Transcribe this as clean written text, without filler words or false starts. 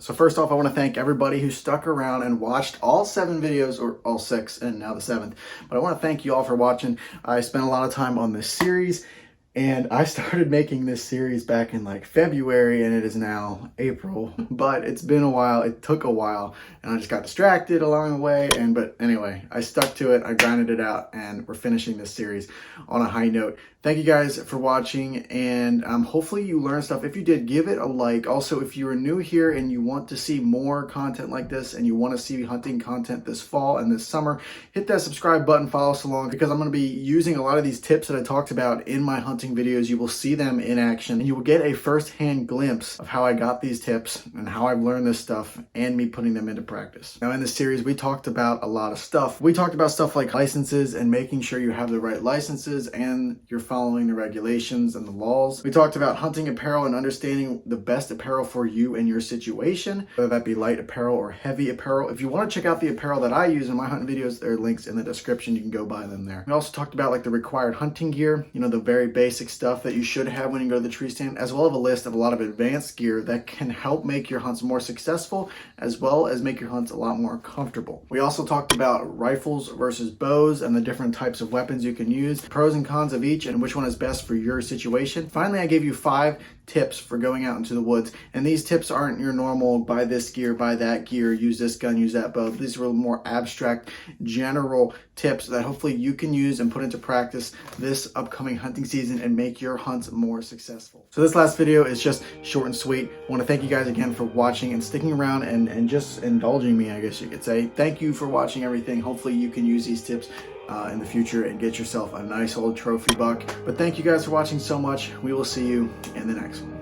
So first off, I want to thank everybody who stuck around and watched all 7 videos, or all 6 and now the 7th. But I want to thank you all for watching. I spent a lot of time on this series, and I started making this series back in like February, and it is now April. But it's been a while. It took a while, and I just got distracted along the way. But anyway, I stuck to it. I grinded it out, and we're finishing this series on a high note. Thank you guys for watching, and hopefully you learned stuff. If you did, give it a like. Also, if you are new here and you want to see more content like this and you want to see hunting content this fall and this summer, hit that subscribe button, follow us along, because I'm going to be using a lot of these tips that I talked about in my hunting videos. You will see them in action, and you will get a first-hand glimpse of how I got these tips and how I've learned this stuff and me putting them into practice. Now, in this series, we talked about a lot of stuff. We talked about stuff like licenses and making sure you have the right licenses and you're following the regulations and the laws. We talked about hunting apparel and understanding the best apparel for you and your situation, whether that be light apparel or heavy apparel. If you want to check out the apparel that I use in my hunting videos, there are links in the description. You can go buy them there. We also talked about like the required hunting gear, you know, the very basic stuff that you should have when you go to the tree stand, as well as a list of a lot of advanced gear that can help make your hunts more successful, as well as make your hunts a lot more comfortable. We also talked about rifles versus bows and the different types of weapons you can use, pros and cons of each, and which one is best for your situation. Finally, I gave you 5 tips for going out into the woods, and these tips aren't your normal buy this gear, buy that gear, use this gun, use that bow. These are more abstract, general tips that hopefully you can use and put into practice this upcoming hunting season and make your hunts more successful. So this last video is just short and sweet. I want to thank you guys again for watching and sticking around and just indulging me, I guess you could say. Thank you for watching everything. Hopefully you can use these tips in the future and get yourself a nice old trophy buck. But thank you guys for watching so much. We will see you in the next one.